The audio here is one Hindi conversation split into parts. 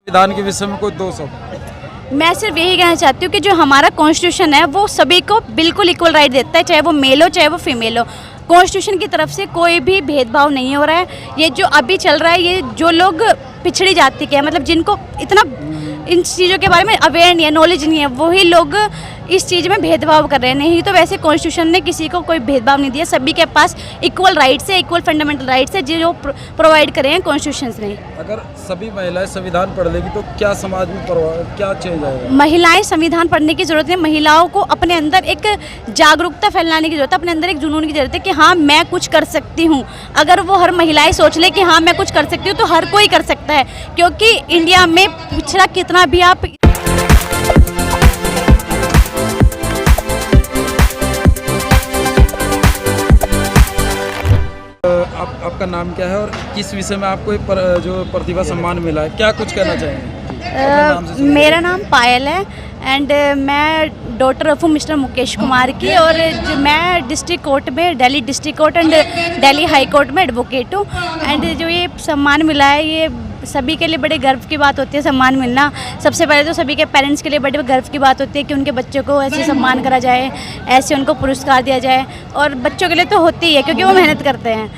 संविधान के विषय में कोई दो शब्द। मैं सिर्फ यही कहना चाहती हूँ कि जो हमारा कॉन्स्टिट्यूशन है वो सभी को बिल्कुल इक्वल राइट देता है, चाहे वो मेल हो चाहे वो फीमेल हो। कॉन्स्टिट्यूशन की तरफ से कोई भी भेदभाव नहीं हो रहा है। ये जो अभी चल रहा है, ये जो लोग पिछड़ी जाति के हैं, मतलब जिनको इतना इन चीज़ों के बारे में अवेयर नहीं है, नॉलेज नहीं है, वही लोग इस चीज़ में भेदभाव कर रहे हैं। नहीं तो वैसे कॉन्स्टिट्यूशन ने किसी को कोई भेदभाव नहीं दिया, सभी के पास इक्वल राइट्स है, इक्वल फंडामेंटल राइट्स है जो प्रोवाइड करे हैं कॉन्स्टिट्यूशन ने। अगर सभी महिलाएं संविधान पढ़ लेगी तो क्या समाज में क्या चेंज आएगा? महिलाएं संविधान पढ़ने की जरूरत है। महिलाओं को अपने अंदर एक जागरूकता फैलाने की जरूरत है, अपने अंदर एक जुनून की जरूरत है कि हाँ मैं कुछ कर सकती हूँ। अगर वो हर महिलाएं सोच ले कि हाँ मैं कुछ कर सकती हूँ तो हर कोई कर सकता है, क्योंकि इंडिया में पिछड़ा कितना भी आप आपका नाम क्या है और किस विषय में आपको जो प्रतिभा सम्मान मिला है, क्या कुछ कहना चाहेंगे? मेरा नाम पायल है एंड मैं daughter of mister Mukesh Kumar की, और मैं डिस्ट्रिक्ट कोर्ट में, Delhi district court and Delhi high court में एडवोकेट हूँ। एंड जो ये सम्मान मिला है ये सभी के लिए बड़े गर्व की बात होती है। सम्मान मिलना सबसे पहले तो सभी के पेरेंट्स के लिए बड़े गर्व की बात होती है कि उनके बच्चों को ऐसे सम्मान करा जाए, ऐसे उनको पुरस्कार दिया जाए। और बच्चों के लिए तो होती ही है क्योंकि वो मेहनत करते हैं।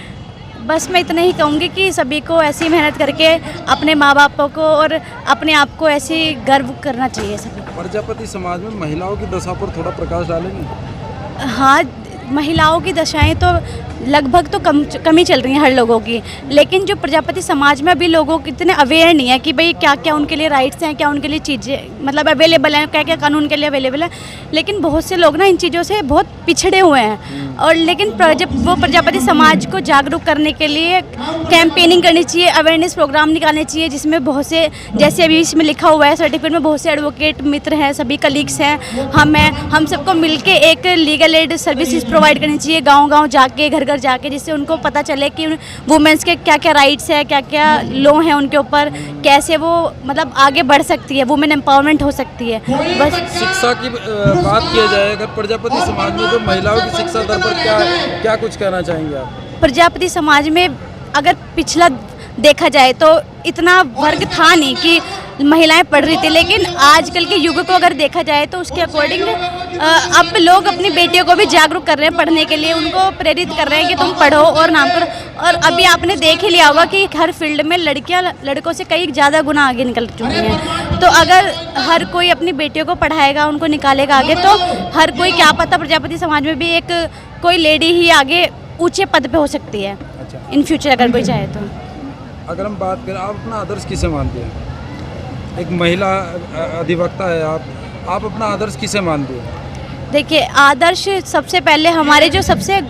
बस मैं इतना ही कहूँगी कि सभी को ऐसी मेहनत करके अपने माँ बापों को और अपने आप को ऐसे गर्व करना चाहिए सभी। प्रजापति समाज में महिलाओं की दशा पर थोड़ा प्रकाश डालेंगे? हाँ, महिलाओं की दशाएं तो लगभग तो कम ही चल रही हैं हर लोगों की, लेकिन जो प्रजापति समाज में अभी लोगों को इतने अवेयर नहीं है कि भाई क्या क्या उनके लिए राइट्स हैं, क्या उनके लिए चीज़ें मतलब अवेलेबल हैं, क्या क्या कानून के लिए अवेलेबल है। लेकिन बहुत से लोग ना इन चीज़ों से बहुत पिछड़े हुए हैं। और लेकिन वो प्रजापति समाज को जागरूक करने के लिए कैंपेनिंग करनी चाहिए, अवेयरनेस प्रोग्राम निकालने चाहिए, जिसमें बहुत से, जैसे अभी इसमें लिखा हुआ है सर्टिफिकेट में, बहुत से एडवोकेट मित्र हैं, सभी कलीग्स हैं, हम सबको मिलके एक लीगल एड सर्विसेज प्रोवाइड करनी चाहिए गांव-गांव जाके, घर घर जाके, जिससे उनको पता चले कि वुमेन्स के क्या क्या राइट्स है, क्या क्या लॉ हैं उनके ऊपर, कैसे वो मतलब आगे बढ़ सकती है, वुमेन एम्पावरमेंट हो सकती है। बस शिक्षा की बात किया जाए, अगर प्रजापति समाज में जो महिलाओं की शिक्षा दर पर क्या कुछ कहना चाहेंगे आप? प्रजापति समाज में अगर पिछला देखा जाए तो इतना वर्ग था नहीं कि महिलाएं पढ़ रही थी, लेकिन आजकल के युग को अगर देखा जाए तो उसके अकॉर्डिंग अब लोग अपनी बेटियों को भी जागरूक कर रहे हैं पढ़ने के लिए, उनको प्रेरित कर रहे हैं कि तुम पढ़ो और नाम करो। और अभी आपने देख ही लिया होगा कि हर फील्ड में लड़कियां लड़कों से कई ज़्यादा गुना आगे निकल चुकी हैं। तो अगर हर कोई अपनी बेटियों को पढ़ाएगा, उनको निकालेगा आगे, तो हर कोई, क्या पता प्रजापति समाज में भी एक कोई लेडी ही आगे ऊँचे पद पर हो सकती है इन फ्यूचर, अगर कोई चाहे तो। अगर हम बात करें, आप अपना आदर्श किसे मानते हैं? एक महिला अधिवक्ता है आप अपना आदर्श किसे मानते हैं? देखिए, आदर्श सबसे पहले हमारे जो सबसे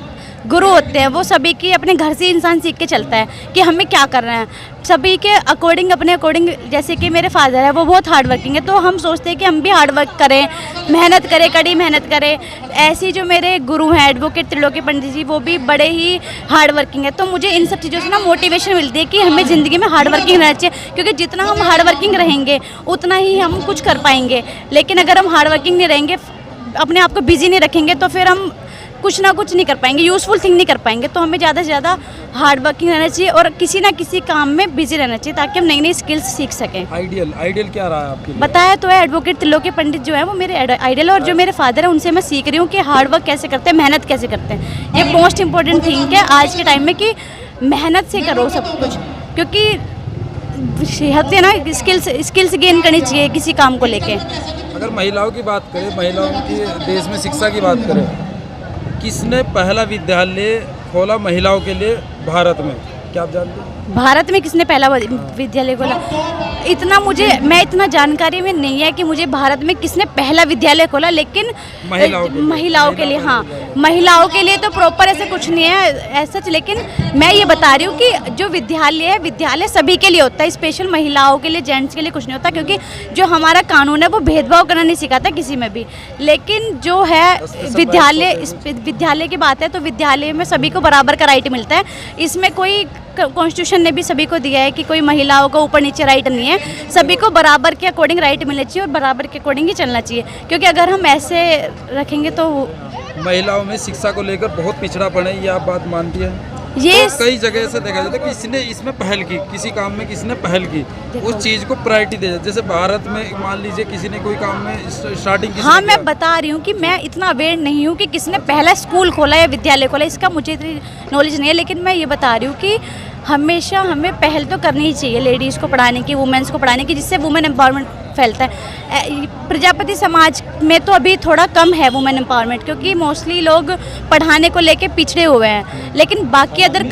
गुरु होते हैं वो सभी की अपने घर से इंसान सीख के चलता है कि हमें क्या करना है, सभी के अकॉर्डिंग, अपने अकॉर्डिंग। जैसे कि मेरे फादर है, वो बहुत हार्ड वर्किंग है, तो हम सोचते हैं कि हम भी हार्ड वर्क करें, मेहनत करें, कड़ी मेहनत करें। ऐसी जो मेरे गुरु हैं एडवोकेट त्रिलोकी पंडित जी, वो भी बड़े ही हार्ड वर्किंग है। तो मुझे इन सब चीज़ों से ना मोटिवेशन मिलती है कि हमें ज़िंदगी में हार्ड वर्किंग रहना चाहिए, क्योंकि जितना हम हार्ड वर्किंग रहेंगे उतना ही हम कुछ कर पाएंगे। लेकिन अगर हम हार्ड वर्किंग नहीं रहेंगे, अपने आप को बिजी नहीं रखेंगे, तो फिर हम कुछ ना कुछ नहीं कर पाएंगे, यूज़फुल थिंग नहीं कर पाएंगे। तो हमें ज़्यादा से ज़्यादा हार्ड वर्किंग रहना चाहिए और किसी ना किसी काम में बिजी रहना चाहिए, ताकि हम नई नई स्किल्स सीख सकें। आइडियल क्या रहा है आपके लिए? बताया तो है, एडवोकेट त्रिलोकी पंडित जो है वो मेरे आइडियल, और जो मेरे फादर है उनसे मैं सीख रही हूँ कि हार्ड वर्क कैसे करते हैं, मेहनत कैसे करते हैं। ये मोस्ट इंपॉर्टेंट थिंग है आज के टाइम में कि मेहनत से करो सब कुछ, क्योंकि होते हैं ना स्किल्स गेन करनी चाहिए किसी काम को लेके। अगर महिलाओं की बात करें, महिलाओं की देश में शिक्षा की बात करें, किसने पहला विद्यालय खोला महिलाओं के लिए भारत में, क्या आप जानते हैं? भारत में किसने पहला विद्यालय खोला, इतना मैं इतना जानकारी में नहीं है कि मुझे भारत में किसने पहला विद्यालय खोला, लेकिन महिलाओं के लिए हाँ, महिलाओं के लिए तो प्रॉपर ऐसे कुछ नहीं है ऐसा। लेकिन मैं ये बता रही हूँ कि जो विद्यालय है, विद्यालय सभी के लिए होता है, स्पेशल महिलाओं के लिए, जेंट्स के लिए कुछ नहीं होता, क्योंकि जो हमारा कानून है वो भेदभाव करना नहीं सिखाता किसी में भी। लेकिन जो है विद्यालय की बात है तो विद्यालय में सभी को बराबर का राइट मिलता है। इसमें कोई, कॉन्स्टिट्यूशन ने भी सभी को दिया है कि कोई महिलाओं को ऊपर नीचे राइट नहीं है, सभी को बराबर के अकॉर्डिंग राइट मिलना चाहिए और बराबर के अकॉर्डिंग ही चलना चाहिए। क्योंकि अगर हम ऐसे रखेंगे तो महिलाओं में शिक्षा को लेकर बहुत पिछड़ापन है, ये आप बात मानती है? ये तो कई जगह से देखा जाता है कि किसने इसमें पहल की, किसी काम में किसने पहल की, उस चीज़ को प्रायोरिटी दे जाए। जैसे भारत में मान लीजिए किसी ने कोई काम में स्टार्टिंग की, हाँ, मैं बता रही हूँ कि मैं इतना अवेयर नहीं हूँ कि किसने पहला स्कूल खोला या विद्यालय खोला, इसका मुझे इतनी नॉलेज नहीं है। लेकिन मैं ये बता रही हूँ कि हमेशा हमें पहल तो करनी ही चाहिए लेडीज़ को पढ़ाने की, वुमेन्स को पढ़ाने की, जिससे वुमेन एम्पावरमेंट फैलता है। प्रजापति समाज में तो अभी थोड़ा कम है वुमेन एम्पावरमेंट, क्योंकि मोस्टली लोग पढ़ाने को लेके पिछड़े हुए हैं। लेकिन बाकी अदर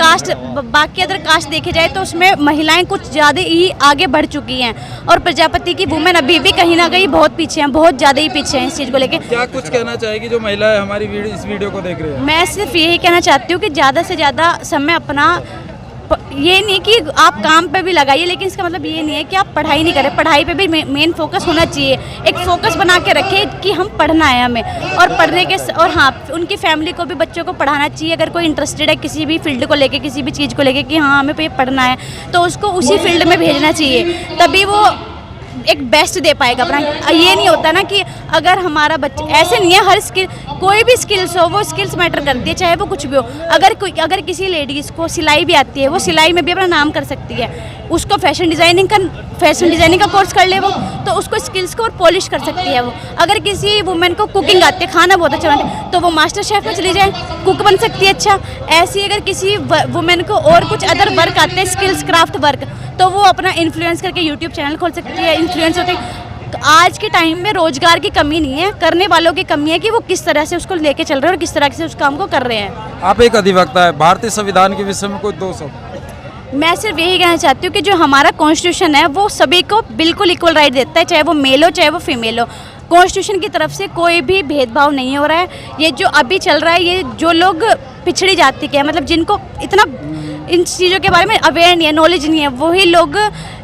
कास्ट देखे जाए तो उसमें महिलाएं कुछ ज़्यादा ही आगे बढ़ चुकी हैं, और प्रजापति की वुमेन अभी भी कहीं ना कहीं बहुत पीछे हैं, बहुत ज़्यादा ही पीछे हैं इस चीज़ को लेके। क्या कुछ कहना चाहेगी जो महिलाएं हमारी इस वीडियो को देख रही है? मैं सिर्फ यही कहना चाहती हूँ कि ज़्यादा से ज़्यादा समय अपना, ये नहीं कि आप काम पे भी लगाइए, लेकिन इसका मतलब ये नहीं है कि आप पढ़ाई नहीं करें। पढ़ाई पे भी मेन फोकस होना चाहिए। एक फोकस बना के रखें कि हम पढ़ना है हमें, और पढ़ने के और हाँ, उनकी फैमिली को भी बच्चों को पढ़ाना चाहिए। अगर कोई इंटरेस्टेड है किसी भी फील्ड को लेके, किसी भी चीज़ को लेके कि हाँ हमें पे पढ़ना है, तो उसको उसी फील्ड में भेजना चाहिए, तभी वो एक बेस्ट दे पाएगा अपना। ये नहीं होता ना कि अगर हमारा बच्चा, ऐसे नहीं है, हर स्किल, कोई भी स्किल्स हो, वो स्किल्स मैटर करती है, चाहे वो कुछ भी हो। अगर किसी लेडीज़ को सिलाई भी आती है, वो सिलाई में भी अपना नाम कर सकती है। उसको फैशन डिज़ाइनिंग का कोर्स कर ले वो, तो उसको स्किल्स को और पॉलिश कर सकती है वो। अगर किसी वुमेन को कुकिंग आती है, खाना बहुत अच्छा बनाती है, तो वो मास्टर शेफ में चली जाए, कुक बन सकती है अच्छा। ऐसे ही अगर किसी वुमेन को और कुछ अदर वर्क आते हैं, स्किल्स क्राफ्ट वर्क, तो वो अपना इन्फ्लुएंस करके यूट्यूब चैनल खोल सकती है, इन्फ्लुएंस होते हैं। तो आज के टाइम में रोजगार की कमी नहीं है, करने वालों की कमी है कि वो किस तरह से उसको लेके चल रहे हैं और किस तरह से उस काम को कर रहे हैं। आप एक अधिवक्ता है, भारतीय संविधान के विषय में कोई 2 शब्द? मैं सिर्फ यही कहना चाहती हूँ कि जो हमारा कॉन्स्टिट्यूशन है वो सभी को बिल्कुल इक्वल राइट देता है, चाहे वो मेल हो चाहे वो फीमेल हो। कॉन्स्टिट्यूशन की तरफ से कोई भी भेदभाव नहीं हो रहा है। ये जो अभी चल रहा है, ये जो लोग पिछड़ी जाति के हैं, मतलब जिनको इतना इन चीज़ों के बारे में अवेयर नहीं है, नॉलेज नहीं है, वही लोग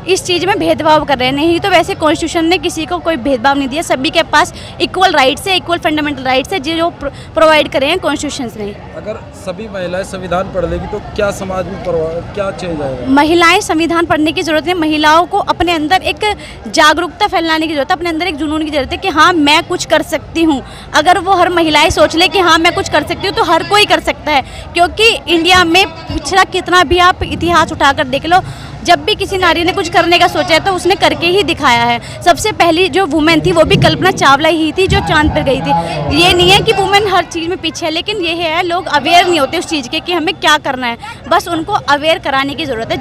इस चीज़ में भेदभाव कर रहे हैं। नहीं तो वैसे कॉन्स्टिट्यूशन ने किसी को कोई भेदभाव नहीं दिया, सभी के पास इक्वल राइट्स है, इक्वल फंडामेंटल राइट्स है जो प्रोवाइड करे हैं कॉन्स्टिट्यूशन ने। अगर सभी महिलाएं संविधान पढ़ लेगी तो क्या समाज में क्या चेंज आएगा? महिलाएं संविधान पढ़ने की ज़रूरत है। महिलाओं को अपने अंदर एक जागरूकता फैलाने की ज़रूरत है, अपने अंदर एक जुनून की ज़रूरत है कि हाँ मैं कुछ कर सकती हूँ। अगर वो हर महिलाएं सोच ले कि हाँ मैं कुछ कर सकती हूँ, तो हर कोई कर सकता है। क्योंकि इंडिया में पिछड़ा कितना भी आप इतिहास उठाकर देख लो, जब भी किसी नारी ने कुछ करने का सोचा है तो उसने करके ही दिखाया है। सबसे पहली जो वुमेन थी वो भी कल्पना चावला ही थी, जो चांद पर गई थी। ये नहीं है कि वुमेन हर चीज़ में पीछे है, लेकिन ये है लोग अवेयर नहीं होते उस चीज़ के कि हमें क्या करना है, बस उनको अवेयर कराने की ज़रूरत है।